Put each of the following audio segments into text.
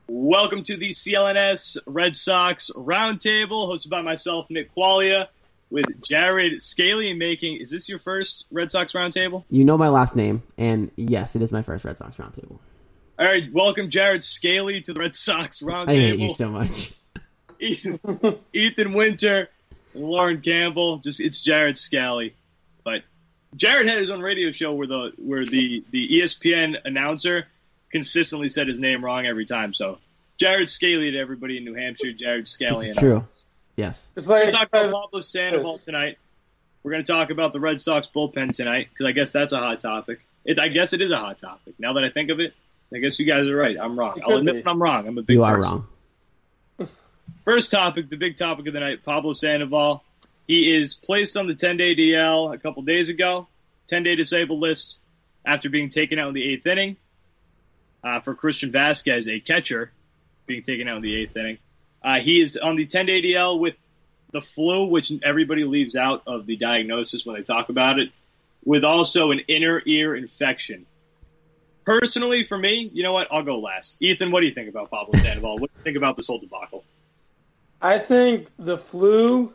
Welcome to the CLNS Red Sox Roundtable, hosted by myself, Nick Quaglia, with Jared Scali making. Is this your first Red Sox Roundtable? You know my last name, and yes, it is my first Red Sox Roundtable. All right, welcome Jared Scali to the Red Sox Roundtable. I hate you so much. Ethan Winter and Lauren Campbell. It's Jared Scali. But Jared had his own radio show where the ESPN announcer consistently said his name wrong every time. So Jared Scali to everybody in New Hampshire. Jared Scali. It's true. Yes. We're going to talk about Pablo Sandoval tonight. We're going to talk about the Red Sox bullpen tonight because I guess that's a hot topic. I guess it is a hot topic. Now that I think of it, I guess you guys are right. I'm wrong. I'll admit when I'm wrong. I'm a big person. You are wrong. First topic, the big topic of the night, Pablo Sandoval. He is placed on the 10-day DL a couple days ago, 10-day disabled list after being taken out in the 8th inning. For Christian Vasquez, a catcher, being taken out in the 8th inning. He is on the 10-day DL with the flu, which everybody leaves out of the diagnosis when they talk about it, with also an inner ear infection. Personally, for me, you know what? I'll go last. Ethan, what do you think about Pablo Sandoval? What do you think about this whole debacle? I think the flu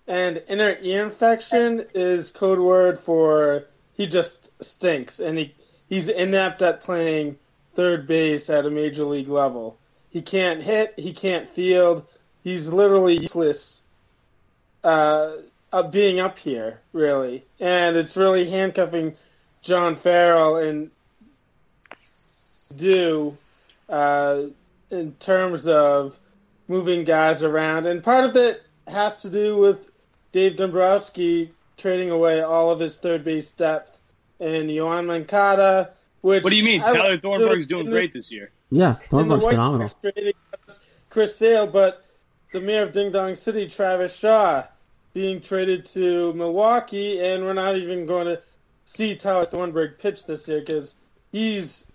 and inner ear infection is code word for he just stinks, and he's inept at playing third base at a major league level. He can't hit, he can't field. He's literally useless being up here, really. And it's really handcuffing John Farrell in terms of moving guys around. And part of it has to do with Dave Dombrowski trading away all of his third base depth and Yohan Moncada. What do you mean? Tyler Thornburg's doing great this year. Yeah, Thornburg's phenomenal. Chris Sale, but the mayor of Ding Dong City, Travis Shaw, being traded to Milwaukee, and we're not even going to see Tyler Thornburg pitch this year because he's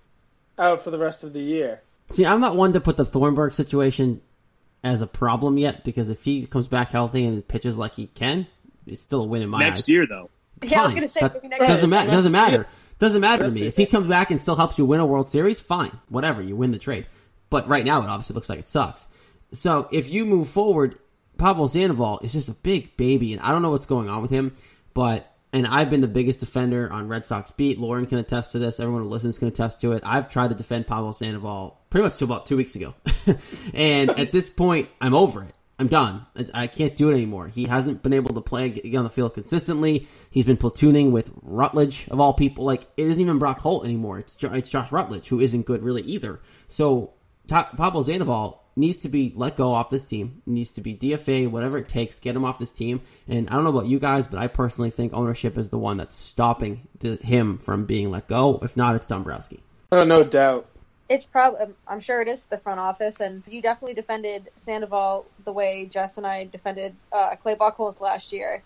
out for the rest of the year. See, I'm not one to put the Thornburg situation as a problem yet, because if he comes back healthy and pitches like he can, it's still a win in my eyes. Next year, though. Yeah, I was going to say doesn't matter. Doesn't matter to me. If he comes back and still helps you win a World Series, fine. Whatever, you win the trade. But right now, it obviously looks like it sucks. So if you move forward, Pablo Sandoval is just a big baby, and I don't know what's going on with him, and I've been the biggest defender on Red Sox beat. Lauren can attest to this. Everyone who listens can attest to it. I've tried to defend Pablo Sandoval pretty much till about 2 weeks ago. And at this point, I'm over it. I'm done. I can't do it anymore. He hasn't been able to get on the field consistently. He's been platooning with Rutledge, of all people. Like, it isn't even Brock Holt anymore. It's Josh Rutledge, who isn't good really either. So Pablo Sandoval needs to be let go off this team. Needs to be DFA, whatever it takes, get him off this team. And I don't know about you guys, but I personally think ownership is the one that's stopping him from being let go. If not, it's Dombrowski. Oh, no doubt. It's probably, I'm sure it is the front office, and you definitely defended Sandoval the way Jess and I defended Clay Buchholz last year.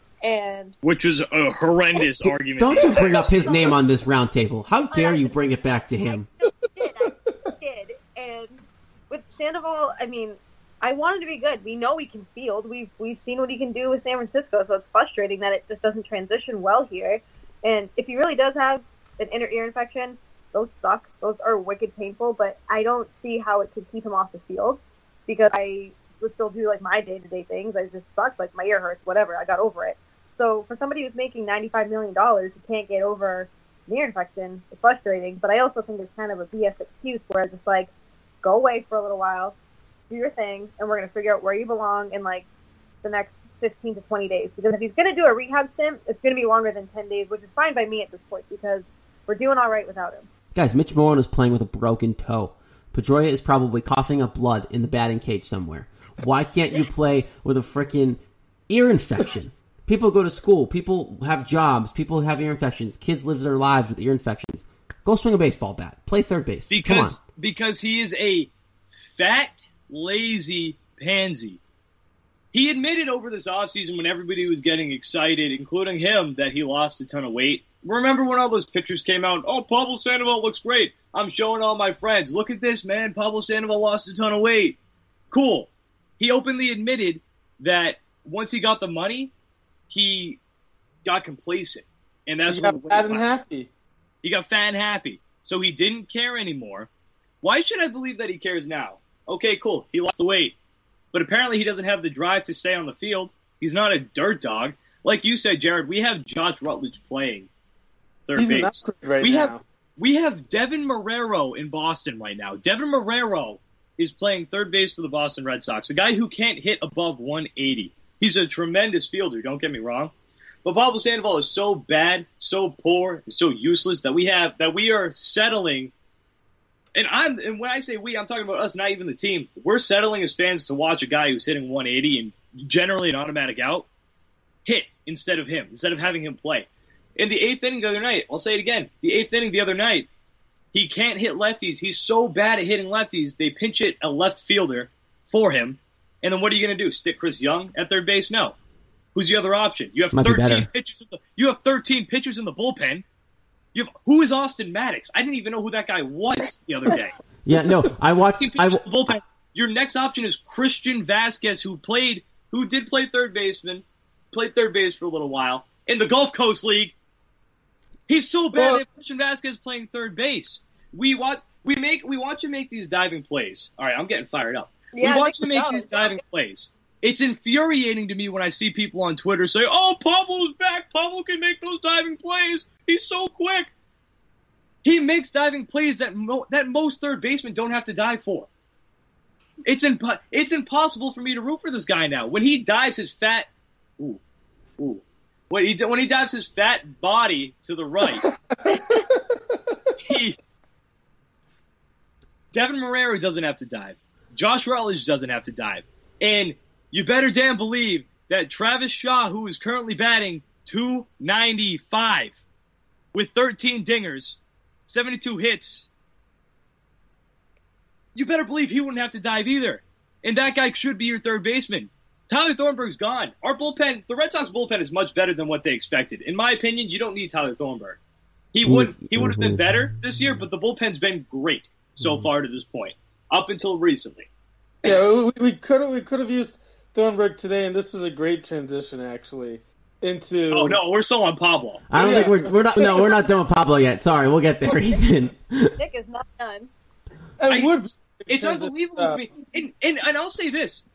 Which was a horrendous argument. Don't you bring up his name on this roundtable. How dare you bring it back to him? I did. And with Sandoval, I mean, I want him to be good. We know he can field. We've seen what he can do with San Francisco, so it's frustrating that it just doesn't transition well here. And if he really does have an inner ear infection, those suck. Those are wicked painful, but I don't see how it could keep him off the field because I would still do like my day-to-day things. I just sucked, like my ear hurts, whatever. I got over it. So for somebody who's making $95 million who can't get over an ear infection, it's frustrating. But I also think it's kind of a BS excuse where it's just like, go away for a little while, do your thing, and we're going to figure out where you belong in like the next 15 to 20 days. Because if he's going to do a rehab stint, it's going to be longer than 10 days, which is fine by me at this point because we're doing all right without him. Guys, Mitch Moreland is playing with a broken toe. Pedroia is probably coughing up blood in the batting cage somewhere. Why can't you play with a freaking ear infection? People go to school. People have jobs. People have ear infections. Kids live their lives with ear infections. Go swing a baseball bat. Play third base. Because he is a fat, lazy pansy. He admitted over this offseason when everybody was getting excited, including him, that he lost a ton of weight. Remember when all those pictures came out? Oh, Pablo Sandoval looks great. I'm showing all my friends. Look at this, man. Pablo Sandoval lost a ton of weight. Cool. He openly admitted that once he got the money, he got complacent. And that's he got fat and happy. He got fat and happy. So he didn't care anymore. Why should I believe that he cares now? Okay, cool. He lost the weight. But apparently he doesn't have the drive to stay on the field. He's not a dirt dog. Like you said, Jared, we have Josh Rutledge playing third He's base. an upgrade right now. We have Devin Marrero in Boston right now. Devin Marrero is playing third base for the Boston Red Sox, a guy who can't hit above 180. He's a tremendous fielder, don't get me wrong. But Pablo Sandoval is so bad, so poor, and so useless that we are settling. And when I say we, I'm talking about us, not even the team. We're settling as fans to watch a guy who's hitting 180 and generally an automatic out hit instead of having him play. In the eighth inning the other night, I'll say it again, the eighth inning the other night, he can't hit lefties. He's so bad at hitting lefties, they pinch hit a left fielder for him. And then what are you going to do? Stick Chris Young at third base? No. Who's the other option? You have 13 pitchers. You have 13 pitchers in the bullpen. Who is Austin Maddox? I didn't even know who that guy was the other day. Yeah, no, I watched. The bullpen. Your next option is Christian Vasquez, who did play third baseman, played third base for a little while in the Gulf Coast League. He's so bad at Christian Vasquez playing third base. We watch him make these diving plays. All right, I'm getting fired up. Yeah, we watch him make these diving plays. It's infuriating to me when I see people on Twitter say, "Oh, Pablo's back. Pablo can make those diving plays. He's so quick." He makes diving plays that most third basemen don't have to dive for. It's impossible for me to root for this guy now. When he dives his fat, when he dives his fat body to the right, Devin Marrero doesn't have to dive. Josh Rutledge doesn't have to dive. And you better damn believe that Travis Shaw, who is currently batting .295 with 13 dingers, 72 hits, you better believe he wouldn't have to dive either. And that guy should be your third baseman. Tyler Thornburg's gone. Our bullpen, the Red Sox bullpen, is much better than what they expected. In my opinion, you don't need Tyler Thornburg. He would have been better this year, but the bullpen's been great so far to this point, up until recently. Yeah, we could have used Thornburg today, and this is a great transition actually into. Oh no, we're still on Pablo. I don't think we're not. No, we're not done with Pablo yet. Sorry, we'll get there, Ethan. Nick is not done. It's unbelievable to me. And I'll say this.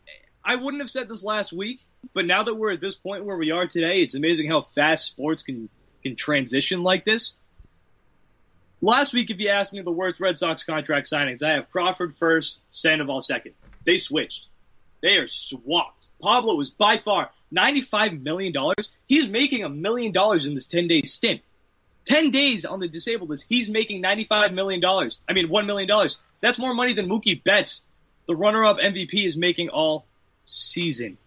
I wouldn't have said this last week, but now that we're at this point where we are today, it's amazing how fast sports can transition like this. Last week, if you asked me the worst Red Sox contract signings, I have Crawford first, Sandoval second. They switched. They are swapped. Pablo is by far $95 million. He's making $1 million in this 10-day stint. 10 days on the disabled list, he's making $95 million. I mean, $1 million. That's more money than Mookie Betts, the runner-up MVP, is making all season.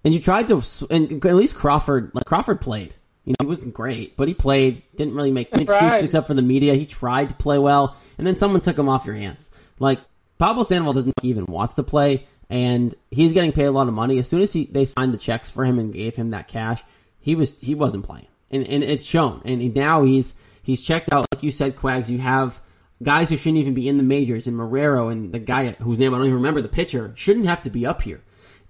And you tried to, and at least Crawford played. You know, he wasn't great, but he played. Didn't really make any excuses except for the media. He tried to play well, and then someone took him off your hands. Like, Pablo Sandoval doesn't think he even wants to play, and he's getting paid a lot of money. As soon as they signed the checks for him and gave him that cash, he wasn't playing, and it's shown. And now he's checked out. Like you said, Quags, you have guys who shouldn't even be in the majors, and Marrero and the guy whose name I don't even remember, the pitcher, shouldn't have to be up here.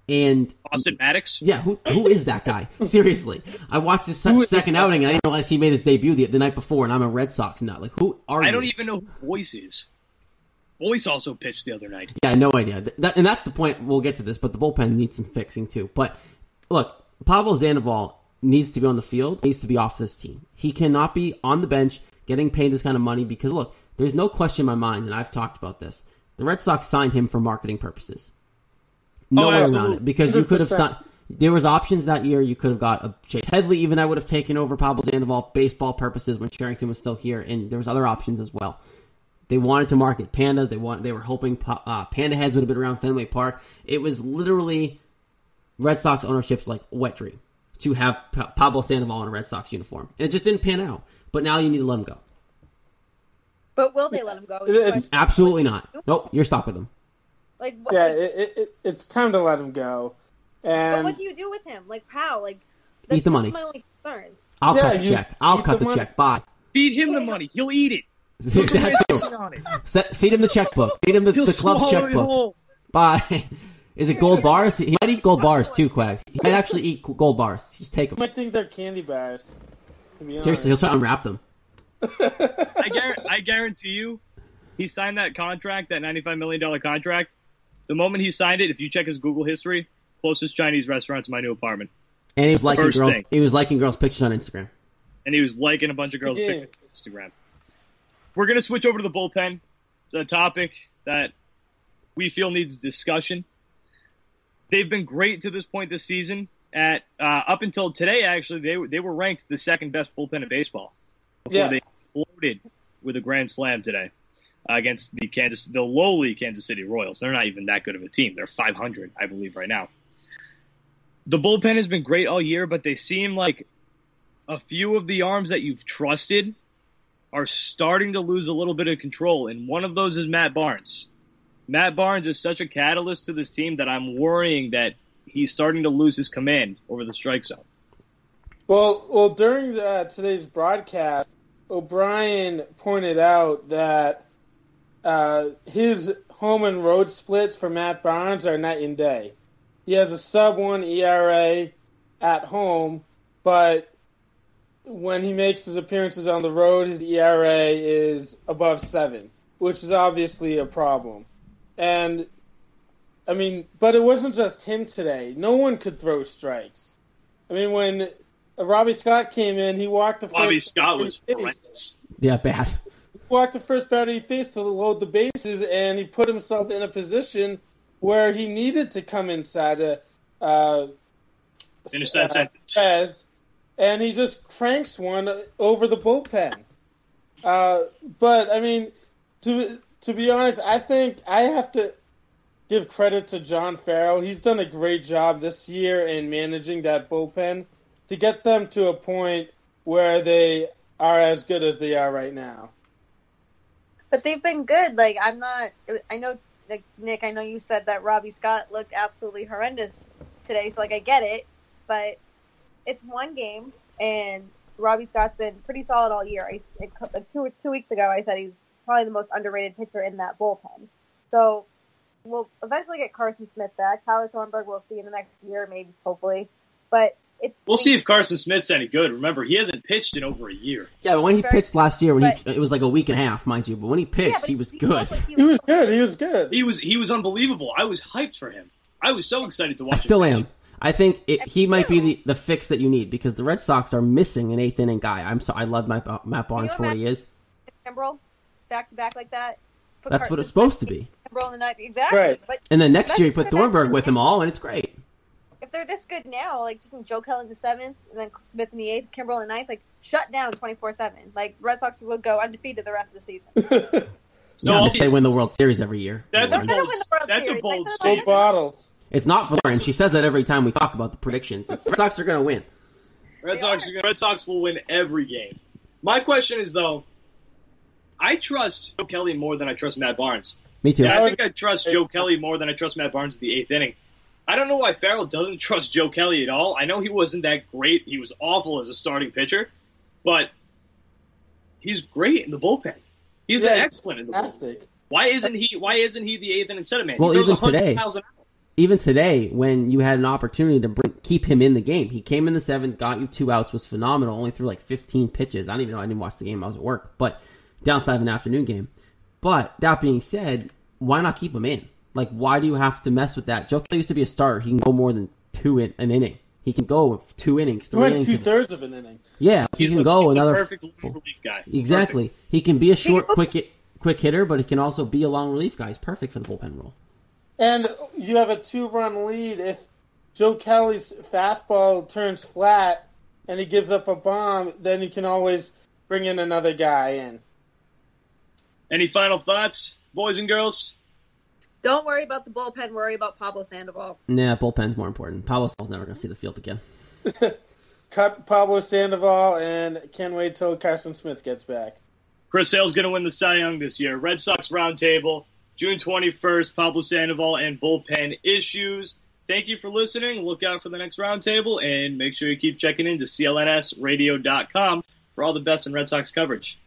And Austin Maddox? Yeah, who is that guy? Seriously. I watched his second outing, and I didn't realize he made his debut the night before, and I'm a Red Sox nut. Like, who are you? I don't even know who Boyce is. Boyce also pitched the other night. Yeah, no idea. And that's the point. We'll get to this, but the bullpen needs some fixing, too. But, look, Pablo Sandoval needs to be on the field, needs to be off this team. He cannot be on the bench getting paid this kind of money because, look, there's no question in my mind, and I've talked about this. The Red Sox signed him for marketing purposes. No way around it, because you could have signed. There was options that year. You could have got a Chase Headley. Even I would have taken over Pablo Sandoval baseball purposes when Sherrington was still here, and there was other options as well. They wanted to market Panda. They were hoping Panda heads would have been around Fenway Park. It was literally Red Sox ownership's like wet dream to have Pablo Sandoval in a Red Sox uniform, and it just didn't pan out. But now you need to let him go. But will they let him go? Absolutely not. Nope, you're stuck with him. Like, what, yeah, it's time to let him go. And but what do you do with him? Like, how? Like, eat the money. That's my only concern. I'll cut the check. I'll cut the check. Bye. Feed him the money. He'll eat it. Feed him the checkbook. Feed him the club's checkbook. Bye. Is it gold bars? He might eat gold bars too, Quags. He might actually eat gold bars. Just take them. I think they're candy bars. Seriously, he'll try to unwrap them. I guarantee you, he signed that contract, that $95 million contract, The moment he signed it, if you check his Google history, closest Chinese restaurant to my new apartment. And he was liking First girls. thing. He was liking girls' pictures on Instagram. And he was liking a bunch of girls' pictures on Instagram. We're going to switch over to the bullpen. It's a topic that we feel needs discussion. They've been great to this point this season. At up until today, actually, they were ranked the second best bullpen in baseball before they exploded with a grand slam today against the lowly Kansas City Royals. They're not even that good of a team. They're 500, I believe, right now. The bullpen has been great all year, but they seem like a few of the arms that you've trusted are starting to lose a little bit of control, and one of those is Matt Barnes. Matt Barnes is such a catalyst to this team that I'm worrying that he's starting to lose his command over the strike zone. Well, during today's broadcast, O'Brien pointed out that his home and road splits for Matt Barnes are night and day. He has a sub-1 ERA at home, but when he makes his appearances on the road, his ERA is above 7, which is obviously a problem. And, I mean, but it wasn't just him today. No one could throw strikes. I mean, when Robbie Scott came in, he walked the first... Robbie Scott was horrendous. Yeah, bad. He walked the first batter he faced to load the bases, and he put himself in a position where he needed to come inside finish that sentence. And he just cranks one over the bullpen. But, I mean, to be honest, I think I have to give credit to John Farrell. He's done a great job this year in managing that bullpen to get them to a point where they are as good as they are right now. But they've been good. Like, I know, like, Nick, I know you said that Robbie Scott looked absolutely horrendous today, so, like, I get it. But it's one game, and Robbie Scott's been pretty solid all year. Like 2 weeks ago, I said he's probably the most underrated pitcher in that bullpen. So we'll eventually get Carson Smith back. Tyler Thornburg we'll see in the next year, maybe, hopefully. But we'll see if Carson Smith's any good. Remember, he hasn't pitched in over a year. Yeah, but when he pitched last year, it was like a week and a half, mind you. But when he pitched, he was good. He was good. He was unbelievable. I was hyped for him. I was so excited to watch him. I still am. I think he might be the fix that you need because the Red Sox are missing an eighth inning guy. I love Matt Barnes for what he is. Kimbrel, back to back like that. That's what it's supposed to be. Kimbrel in the ninth, exactly. Right. But and then next year you put Thornburg with them all, and it's great. If they're this good now, like just Joe Kelly in the 7th, and then Smith in the 8th, Kimbrel in the 9th, like shut down 24/7. Like Red Sox will go undefeated the rest of the season. So they win the World Series every year. That's a bold statement. Bottles. It's not for her, and she says that every time we talk about the predictions. The Red Sox are going to win. Red Sox will win every game. My question is, though, I trust Joe Kelly more than I trust Matt Barnes. Me too. And I think I trust Joe Kelly more than I trust Matt Barnes in the 8th inning. I don't know why Farrell doesn't trust Joe Kelly at all. I know he wasn't that great. He was awful as a starting pitcher, but he's great in the bullpen. He's been excellent in the bullpen. Why isn't he the 8th inning setup man? Well, he even today. Even today, when you had an opportunity to keep him in the game, he came in the 7th, got you 2 outs, was phenomenal, only threw like 15 pitches. I didn't watch the game, I was at work, but downside of an afternoon game. But that being said, why not keep him in? Like, why do you have to mess with that? Joe Kelly used to be a starter. He can go more than an inning. He can go 2 innings, 3 innings. 2/3 of an inning. Yeah, he can go another. Perfect relief guy. Exactly. Perfect. He can be a short, quick hitter, but he can also be a long relief guy. He's perfect for the bullpen role. And you have a 2-run lead. If Joe Kelly's fastball turns flat and he gives up a bomb, then you can always bring in another guy in. Any final thoughts, boys and girls? Don't worry about the bullpen. Worry about Pablo Sandoval. Nah, bullpen's more important. Pablo Sandoval's never going to see the field again. Cut Pablo Sandoval and can't wait till Carson Smith gets back. Chris Sale's going to win the Cy Young this year. Red Sox Roundtable, June 21st, Pablo Sandoval and bullpen issues. Thank you for listening. Look out for the next Roundtable, and make sure you keep checking into clnsradio.com for all the best in Red Sox coverage.